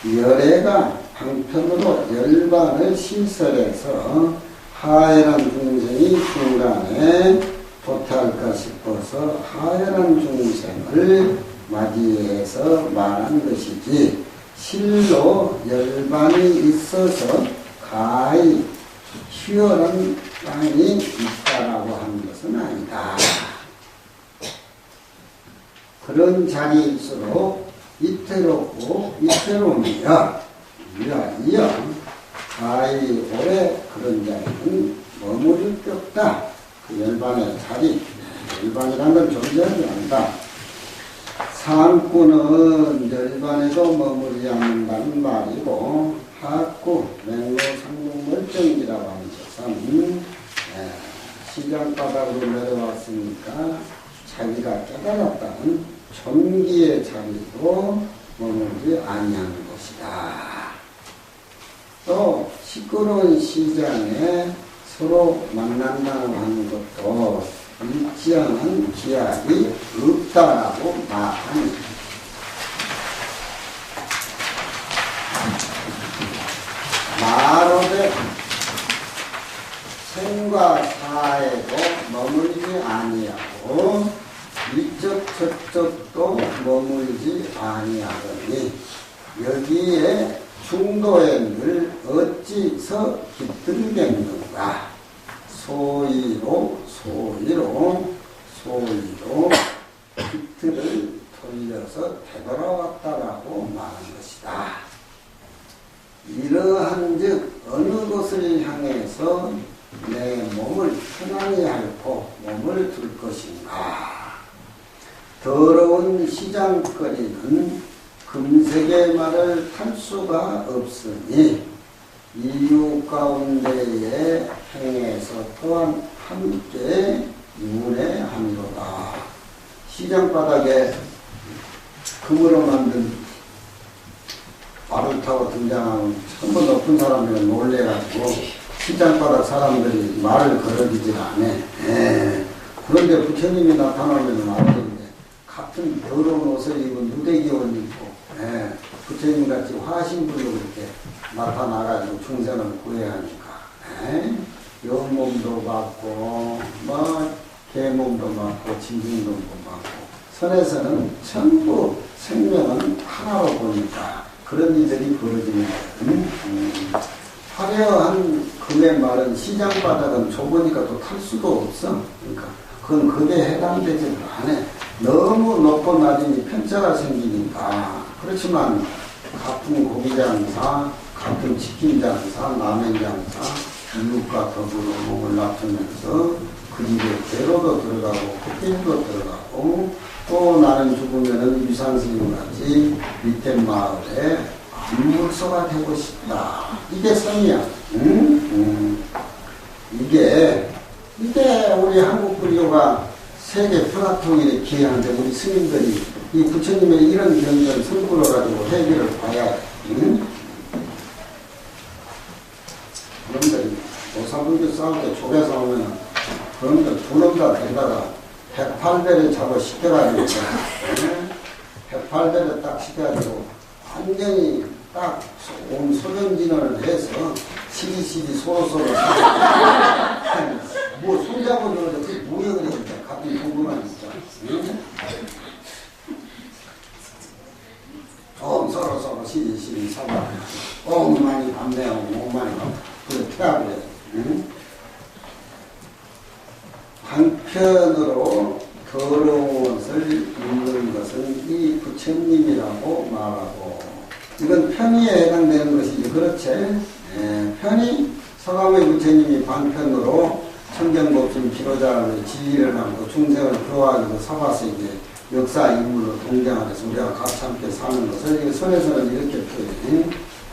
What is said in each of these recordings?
열애가 방편으로 열반을 시설해서 하연한 중생이 중간에 도태할까 싶어서 하연한 중생을 맞이해서 말한 것이지, 실로 열반이 있어서 가히 희열한 땅이 있다라고 하는 것은 아니다. 그런 자리일수록 이태롭고 이태로우며 위하여 가히 오래 그런 자리는 머무를 게 없다. 그 열반의 자리, 열반이란 건 존재하지 않는다. 상구는 열반에도 머무르지 않는다는 말이고, 하구, 맹로, 상록, 멀쩡이라고 하는 것은 시장바닥으로 내려왔으니까 자기가 깨달았다는 존기의 자리도 머무르지 아니하는 것이다. 또 시끄러운 시장에 서로 만난다고 하는 것도 일치하는 기약이 없다라고 말합니다. 마로되 생과 사에도 머물지 아니하고 이쪽 저쪽도 머물지 아니하더니 여기에 중도에 늘 어찌서 깃들겠는가. 소위로 깃들을 돌려서 되돌아왔다라고 말한 것이다. 이러한즉 어느 곳을 향해서 내 몸을 편안히 앓고 몸을 둘 것인가. 더러운 시장거리는 금색의 말을 탈 수가 없으니 이유 가운데에 행해서 또한 함께 윤회함이로다. 시장바닥에 금으로 만든 말을 타고 등장하는 전부 높은 사람들은 놀래가지고 시장바닥 사람들이 말을 걸어주질 않아. 그런데 부처님이 나타나면 알았는데 같은 더러운 옷을 입은 누대기 옷 입고 부처님같이 화신불로 그렇게 나타나가지고 중생을 구해야 하니까 여몸도 받고 개몸도 받고 진중dom도 받고 선에서는 전부 생명은 하나로 보니까 그런 일들이 벌어지는 거예요. 화려한 금의 말은 시장바닥은 좁으니까 또 탈 수도 없어. 그러니까 그건 그게 해당되지 않아. 너무 높고 낮으니 편차가 생기니까. 그렇지만 같은 고기장사, 같은 치킨장사, 라면장사, 이웃과 더불어 몸을 낮추면서 그 집에 괴로도 들어가고 코끼리도 들어가고 또 나는 죽으면은 유산스님같이 밑에 마을에 안물소가 되고 싶다. 이게 성이야. 이게 우리 한국 불교가 세계 평화통일에 기여하는데 우리 스님들이 이 부처님의 이런 경전을 선구로 가지고 해결을 봐야 돼. 그런데 오사불교 싸울 때 조개 싸우면 그런데 두 놈 다 데려다가 108배를 잡아 시켜가지고 108배를 딱 시켜가지고 완전히 딱 온 소변진원을 해서 시리시리 소로소로 뭐 손잡고 저러는데 그게 뭐야 그러니까 가끔 궁금한 진짜. 서로 시리시리 사과 많이 밤내하고 많이 그렇게 하고 그래. 한편으로 더러운 것을 입는 것은 이 부처님이라고 말하고 이건 편의에 해당되는 것이지. 그렇지. 편의 서가모니 부처님이 반편으로 천경법심 피로자를 지휘를 하고 중생을 도와주고 사바서 이제 역사 인물로 동장하면서 우리가 같이 함께 사는 것을 이 선에서는 이렇게 표현해.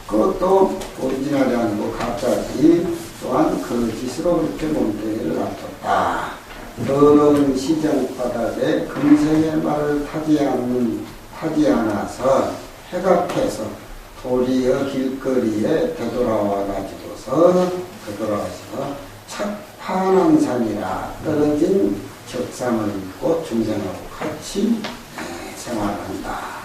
그것도 오리지널이 아니고 갑자기 또한 그 짓으로 그렇게 몸뚱이를 놔뒀다. 더러운 시장바닥에 금생의 말을 타지 않아서 해각해서 도리어 길거리에 되돌아와서 착파남산이라 떨어진 적상을 입고 중생하고 같이 생활한다.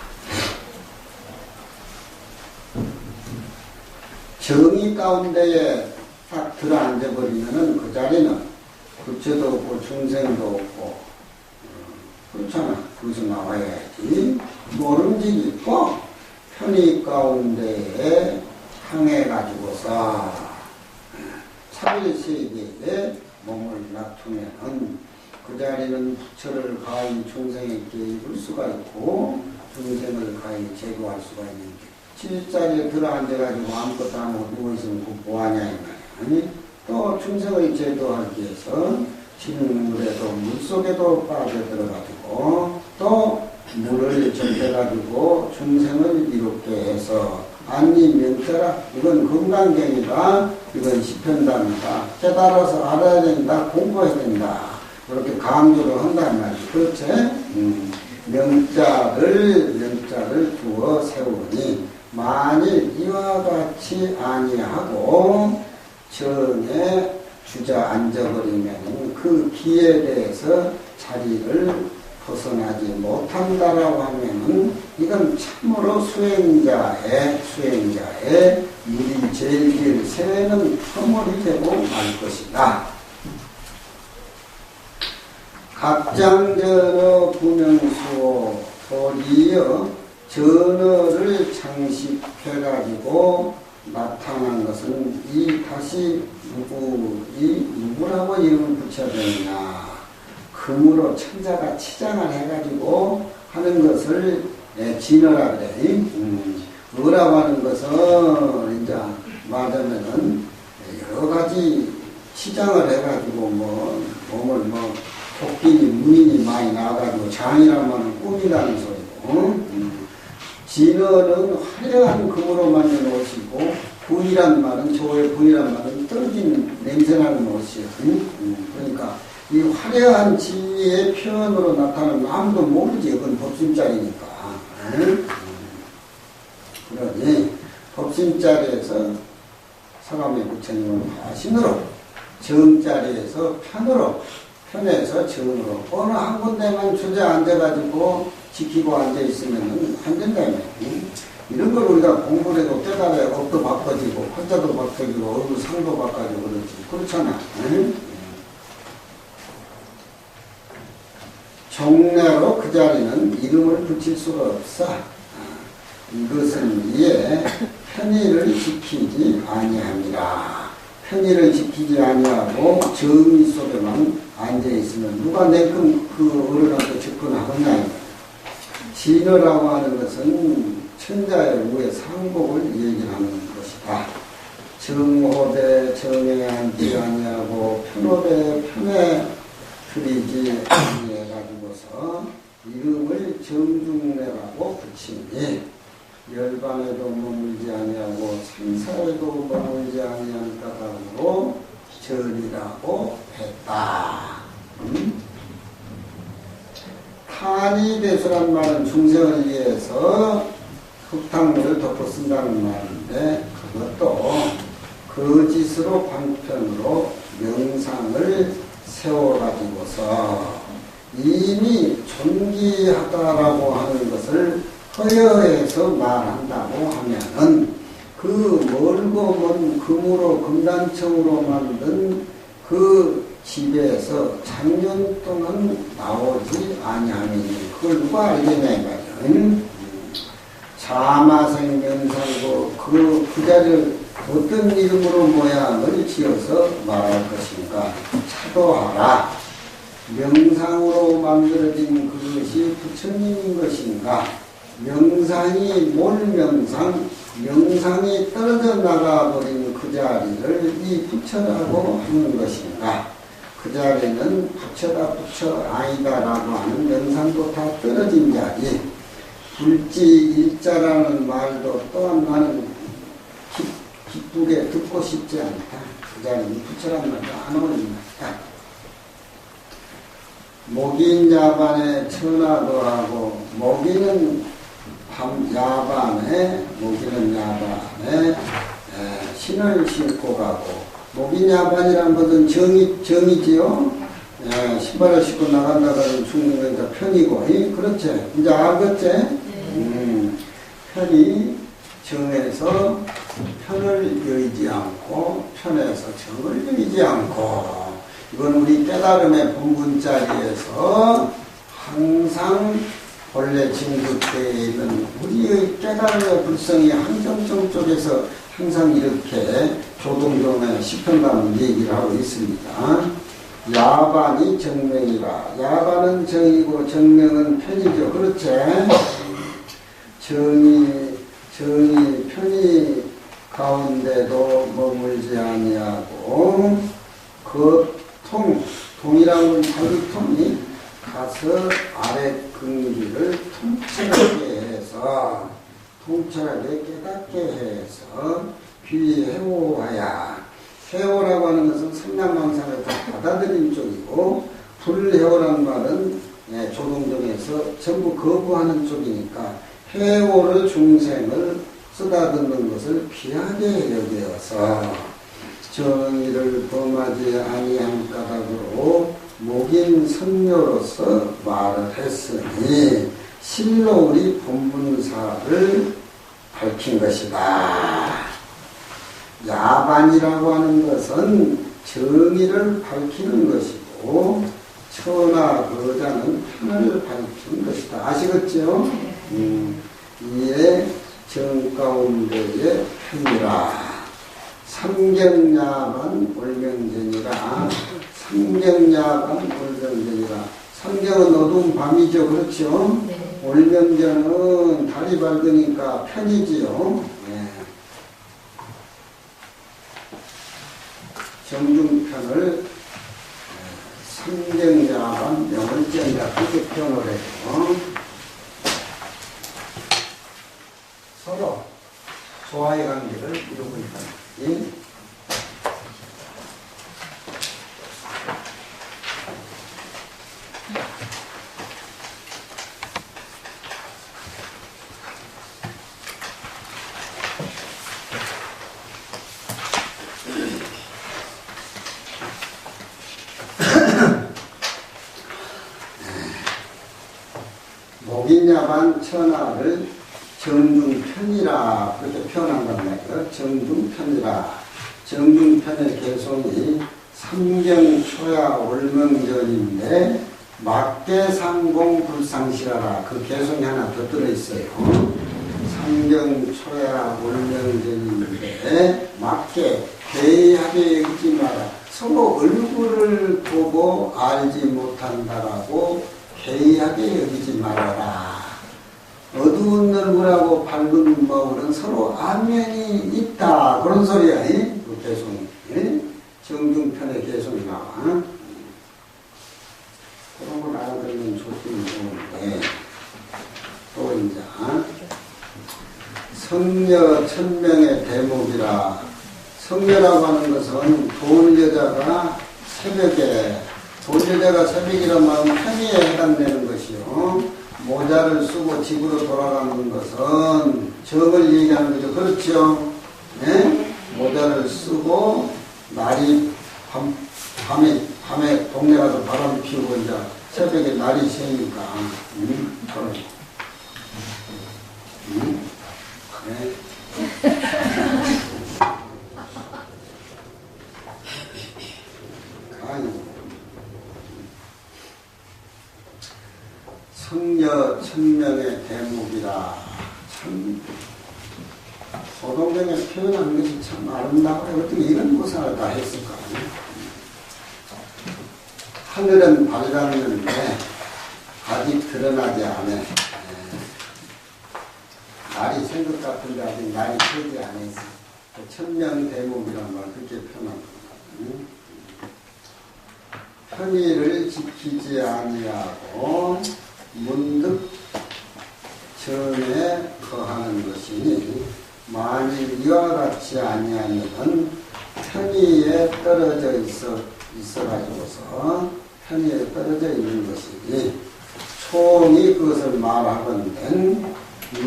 정의 가운데에 딱 들어앉아버리면은 그 자리는 부처도 없고 중생도 없고 그렇잖아. 거기서 나와야지. 모름지기 있고 편의 가운데에 항해가지고서 차별세계에 몸을 놔두면은 그 자리는 부처를 가히 중생에게 입을 수가 있고 중생을 가히 제거할 수가 있는데 질자리에 들어앉아가지고 아무것도 안 하고 누워있으면 그 뭐하냐 이 말이야. 아니 또 중생을 제거하기 위해서 진물에도 물속에도 빠져들어가지고 또 물을 접해가지고 중생을 이롭게 해서 아니 명태라 이건 건강경이다 이건 시편답니다 깨달아서 알아야 된다 공부해야 된다 그렇게 강조를 한단 말이지 그렇지? 명자를 두어 세우니 만일 이와 같이 아니하고 정에 주저앉아버리면 그 기에 대해서 자리를 벗어나지 못한다라고 하면은 이건 참으로 수행자의 일이 제일 길 새는 허물이 되고 말 것이다. 각장전어 구명수호 도리어 전어를 장식해가지고 나타난 것은 이 다시 누구라고 이름을 붙여야 되느냐. 금으로 천자가 치장을 해가지고 하는 것을 진어라 그래. 어라고 하는 것은 이제 말하면은 여러 가지 치장을 해가지고 몸을 토끼니 문인이 많이 나와가지고 장이란 말은 꿈이라는 소리고 진어는 화려한 금으로 만든 옷이고 분이란 말은 저의 분이란 말은 떨어진 냄새나는 옷이에요. 그러니까 이 화려한 진리의 표현으로 나타나면 아무도 모르지. 그건 법심자리니까. 그러니 법심자리에서 서감의 부처님은 화신으로 정자리에서 편에서 정으로 어느 한 군데만 주저앉아가지고 지키고 앉아있으면 안 된다며. 이런 걸 우리가 공부를 해도 깨달아야 업도 바꿔지고 활자도 바꿔지고 얼굴 상도 바꿔지고 그렇지. 그렇잖아. 종래로 그 자리는 이름을 붙일 수가 없어. 이것은 이에 편의를 지키지 아니함이라. 편의를 지키지 아니하고 정의 속에만 앉아있으면 누가 내끔 그 어른한테 접근하겠냐. 진어라고 하는 것은 천자의 위에 상복을 얘기하는 것이다. 정호대 정에 앉지 아니하고 편호대 편에 들이지 아니해가지고서 이름을 정중래라고 붙이니 열반에도 머물지 아니하고 생사에도 머물지 아니한 까닭으로 절이라고 했다. 탄이대수란 말은 중생을 위해서 흙탕물을 덮어 쓴다는 말인데 그것도 거짓으로 방편으로 명상을 세워가지고서 이미 존귀하다라고 하는 것을 허여해서 말한다고 하면은 그 멀고 먼 금으로 금단청으로 만든 그 집에서 작년 동안 나오지 아니하니 그걸 누가 알겠냐 이 말이야. 자마생명상고 그 자리를 어떤 이름으로 모양을 지어서 말할 것인가 차도하라. 명상으로 만들어진 그것이 부처님인 것인가 명상이 몰명상 명상이 떨어져 나가버린 그 자리를 이 부처라고 하는 것인가 그 자리는 부처다 부처 아니다라고 하는 명상도 다 떨어진 자리 불지일자라는 말도 또한 나는 기쁘게 듣고 싶지 않다. 그 자리는 부처란 말도 안 어울린다. 목인 야반에 천하도 하고 목인은 목인은 야반에 신을 신고 가고 목인 야반이라는 것은 정이지요. 신발을 신고 나간다는 죽는 건 편이고 그렇지. 이제 알겠지? 편이 정해서 편을 여의지 않고 편에서 정을 여의지 않고 이건 우리 깨달음의 본분자리에서 항상 본래 진급대에 있는 우리의 깨달음의 불성이 한정점 쪽에서 항상 이렇게 조동동의 시편가는 얘기를 하고 있습니다. 야반이 정명이라. 야반은 정이고 정명은 편이죠. 그렇지? 정이 편이 가운데도 머물지 아니하고 그 동이라는 건 자기통이 가서 아래 근기를 통찰하게 깨닫게 해서 비해오하야. 해오라고 하는 것은 삼남망상을 다 받아들인 쪽이고 불해오라는 말은 조동동에서 전부 거부하는 쪽이니까 해오를 중생을 쓰다듬는 것을 피하게 여겨서 정의를 범하지 아니한 까닭으로 목인 선녀로서 말을 했으니 실로 우리 본분사를 밝힌 것이다. 야반이라고 하는 것은 정의를 밝히는 것이고 천하 거자는 편을 밝힌 것이다. 아시겠죠? 이에 정 가운데의 편이라. 삼경야반 월명전이라. 삼경야반 월명전이라. 삼경은 어두운 밤이죠. 그렇죠? 네. 월명전은 달이 밝으니까 편이지요. 네. 정중편을 삼경야반 명월전이라 그렇게 표현을 해요. 서로 소화의 관계를 이루고 있다. 목인야반 천하를 정중편이라 그렇게 표현한단 말이에요. 정중편이라. 정중편의 개성이 삼경초야 월명전인데 막계상공 불상실하라. 그 개성이 하나 더 들어있어요. 삼경초야 월명전인데 막계 괴하게 여기지 마라. 서로 얼굴을 보고 알지 못한다라고 괴하게 여기지 말아라. 어두운 얼굴하고 밝은 얼굴은 서로 안면이 있다. 그런 소리야. 그 개성이. 정중편의 개성이 나와. 그런 걸 알아들으면 좋긴 좋은데. 또 이제 성녀 천명의 대목이라. 성녀라고 하는 것은 돌여자가 새벽에 돌여자가 새벽이란 말은 편의에 해당되는 것이요. 모자를 쓰고 집으로 돌아가는 것은 정을 얘기하는 거죠. 그렇죠? 네? 모자를 쓰고 날이 밤에 동네 가서 바람 피우고 이제 새벽에 날이 새니까 네. 성녀 천명의 대목이라. 참 소동경에 표현하는 것이 참 아름다워요. 어떻게 이런 모사를 다 했을까? 하늘은 밝았는데 아직 드러나지 않아. 날이 샌 것 같은데 아직 날이 새지 않았어. 천명 대목이란 말 그렇게 표현합니다. 편의를 지키지 아니하고 문득 전에 거하는 것이니 만일 이와 같이 아니하면 편의에 떨어져 있어가지고서 편의에 떨어져 있는 것이니 총이 그것을 말하건대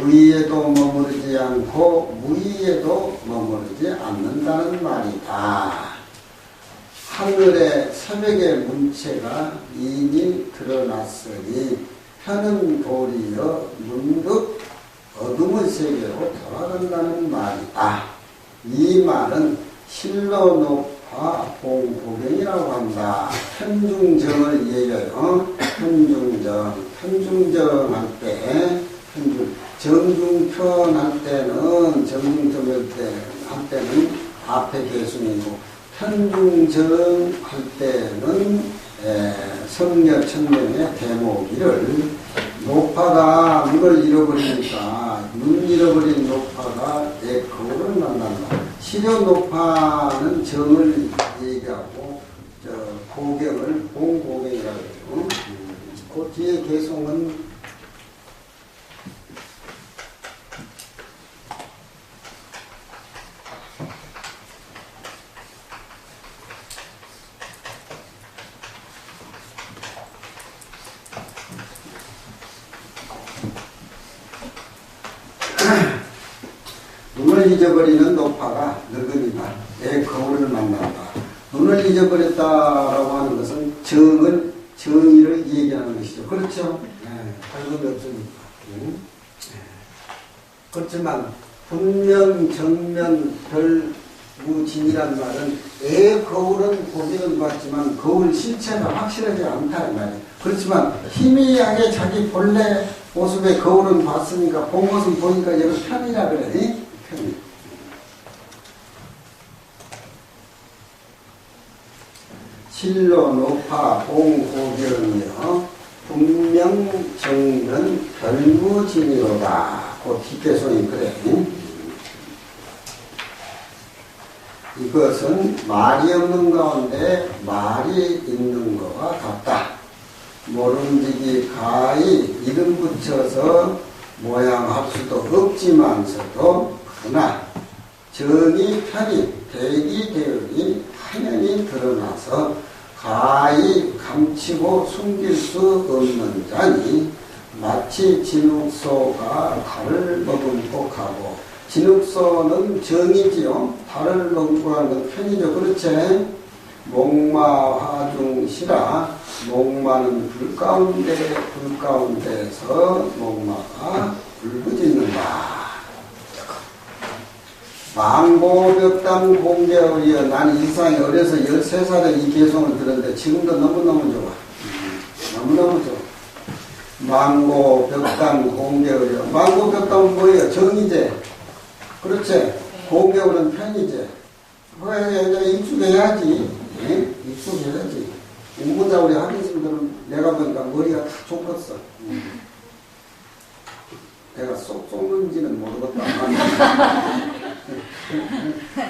위에도 머무르지 않고 무위에도 머무르지 않는다는 말이다. 하늘의 새벽의 문체가 이미 드러났으니 편은 도리어 문득 어둠의 세계로 돌아간다는 말이다. 이 말은 실로 높아 봉고경이라고 한다. 편중정을 얘기해요. 편중정 할 때, 정중편 할 때는, 할 때는 앞에 개순이고, 편중정 할 때는 성녀 천명의 대목이를 노파가 눈을 잃어버리니까 눈 잃어버린 노파가 내 거울을 만난다. 시려 노파는 정을 얘기하고 고경을 봉고경이라고 해요. 그 뒤에 개송은 눈을 잊어버리는 노파가 늙은이다. 내 거울을 만난다. 눈을 잊어버렸다라고 하는 것은 정의를 얘기하는 것이죠. 그렇죠? 발음이 없으니까. 그렇지만 분명 정면 별무진이란 말은 내 거울은 보기는 봤지만 거울 실체가 확실하지 않다 이 말이에요. 그렇지만 희미하게 자기 본래 모습의 거울은 봤으니까 본 것은 보니까 여기 편이라 그래. 편. 실로 높아 봉고경이여 분명 정면 별무진이로다. 그 뒷개송이 그래. 이것은 말이 없는 가운데 말이 있는 것과 같다. 모름지기 가히 이름 붙여서 모양할 수도 없지만서도 그러나 정이 편이 대기 대응이 당연히 드러나서 가히 감추고 숨길 수 없는 자니 마치 진흙소가 달을 머금고 가고 진흙소는 정이지요. 달을 머금고 가는 편이죠. 그렇지? 목마화중시라 목마는 불 가운데에서 목마가 불부짖는다. 망고벽담 공개어리여. 난 이상이 어려서 13살에 이 개송을 들었는데 지금도 너무너무 좋아. 너무너무 좋아. 망고벽담 공개어리여. 망고벽담은 뭐예요? 정의제. 그렇지? 공개어는 편의제. 그래, 익숙해야지. 예? 익숙해야지. 공부자 우리 학생들은 내가 보니까 머리가 다 좁았어. 내가 쏙 쏙는지는 모르겠다.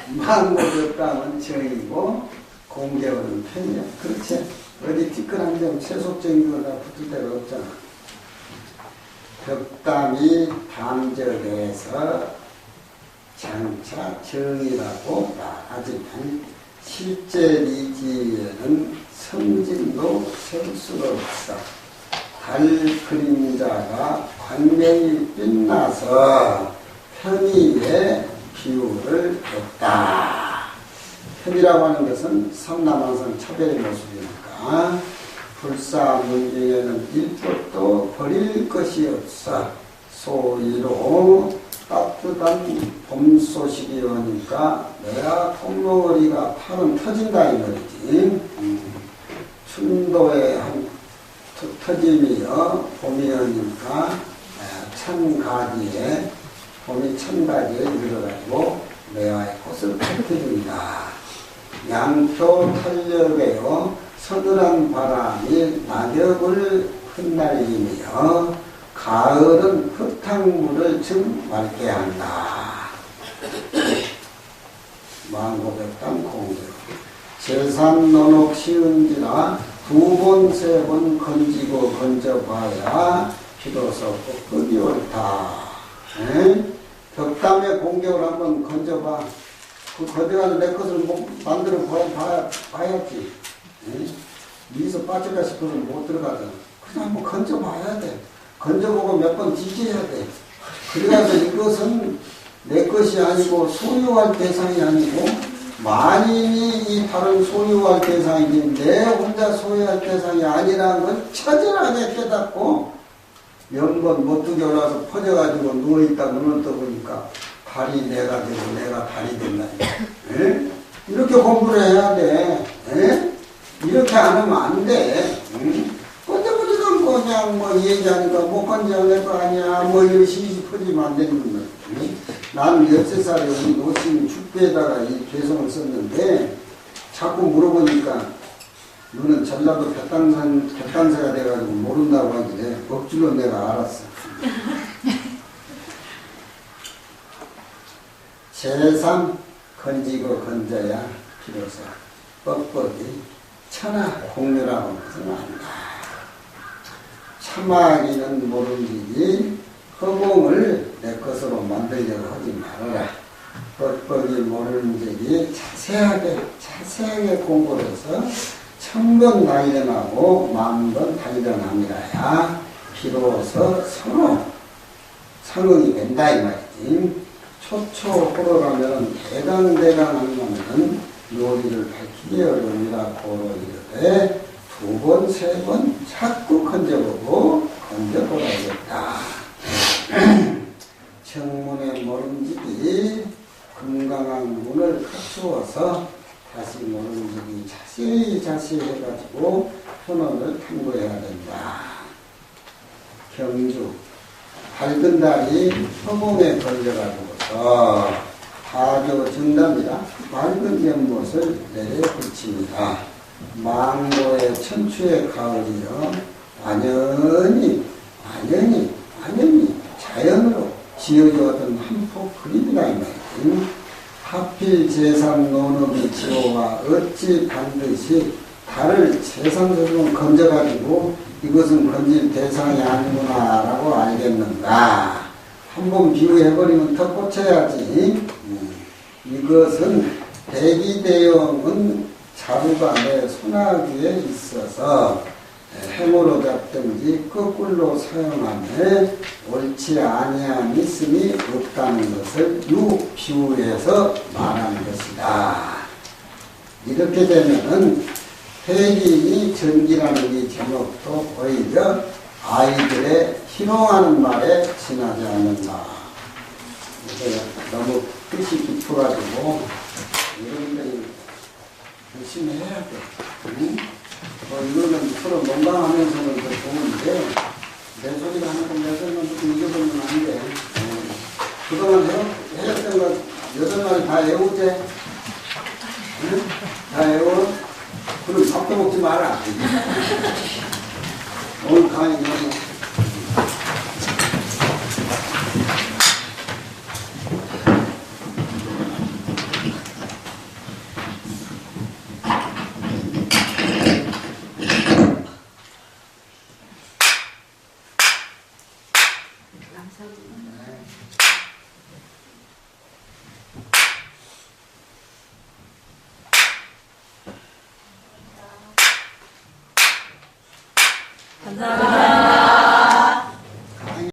망고벽담은 정이고 공개어는 편이야. 그렇지? 어디 티끌한 점 세속적인 거가 붙을 데가 없잖아. 벽담이 담적해서 장차 정이라고 말하지만 실제 리지에는 성질도 셀 수가 없어. 달 그림자가 광명이 빛나서 편의에 비율을 뒀다. 편이라고 하는 것은 삼남한성 차별의 모습이니까 불사문중에는 일법도 버릴 것이 없어. 소위로 따뜻한 봄 소식이 오니까 내가 콧머리가 팔은 터진다 이 말이지. 춘도의 한 터짐이여 봄이 오니까 천가지에 봄이 천가지에 이르러가지고 매화의 꽃을 펼쳐줍니다. 양표 탄력에요 서늘한 바람이 낙엽을 흩날리며 가을은 흙탕물을 좀 맑게 한다. 망고백담 공격. 재산 논옥 시은지라 2번, 3번 건지고 건져봐야 비로소 끝이 옳다. 벽담의 공격을 한번 건져봐. 그 건져가지고 내 것을 만들어 봐야지. 여기서 빠질까 싶으면 못 들어가잖아. 그냥 한번 건져봐야 돼. 건져보고 몇 번 뒤져야 돼. 그래서 이것은 내 것이 아니고 소유할 대상이 아니고 만인이 이 달을 소유할 대상이지 내 혼자 소유할 대상이 아니라는 걸 처절하게 깨닫고 연번 못두게 올라와서 퍼져가지고 누워있다 눈을 떠보니까 발이 내가 되고 내가 발이 된다. 에? 이렇게 공부를 해야 돼. 에? 이렇게 안 하면 안 돼. 응? 건져보지도 않고 그냥 뭐 얘기하니까 못 건져낼 거 아니야. 뭐 이런 시시퍼지면 안 되는 거야. 응? 나는 13살에 우리 노신 축배에다가 이 죄송을 썼는데 자꾸 물어보니까 너는 전라도 볕단새가 돼가지고 모른다고 하길래 억지로 내가 알았어. 제3 건지고 건져야 비로소 뻑뻑이 천하 공유라고 것은 안다. 참아하기는 모르지 허공을 내 것으로 만들려고 하지 말아라. 뻑뻑이 모르는 적이 자세하게 공부를 해서 천번 단련하고 만번 단련함이라야 비로소 서로 상응이 된다 이 말이지. 초초호로라면 대강하면은 요리를 밝히기 어려우니라 고로 이르되 2번, 3번 자꾸 건져보고 건져보라겠다. 청문의 모름지기 건강한 문을 갖추어서 다시 모름지기 자세히 해가지고 현원을 탐구해야 된다. 경주 밝은 달이 허공에 걸려가지고서 다조 정답이라 맑은 연못을 내려 붙입니다. 망고의 천추의 가을이여 완연히 자연으로 지어주었던 한 폭 그림이라 이 말이지. 하필 제3 논업이 지호가 어찌 반드시 달을 제3세로 건져가지고 이것은 건질 대상이 아니구나 라고 알겠는가. 한번 비유해버리면 더 꽂혀야지. 이것은 대기대용은 자루가 내 손아귀에 있어서 해모로 잡든지 거꾸로 사용하며 옳지 아니함이 있음이 없다는 것을 비유해서 말하는 것이다. 이렇게 되면은 폐기이 전기라는 이 제목도 오히려 아이들의 희롱하는 말에 지나지 않는다. 이게 너무 뜻이 깊어가지고 여러분들이 열심히 해야 돼. 응? 뭐 이거는 서로 농담하면서는 더 좋은데 내 소리가 하는 건 여덟만 조금 잊어버리면 안 돼. 그동안 해왔던 거 8마리 다 외우제? 응? 다 외워? 그럼 밥도 먹지 마라. 오늘 강의 감사합니다.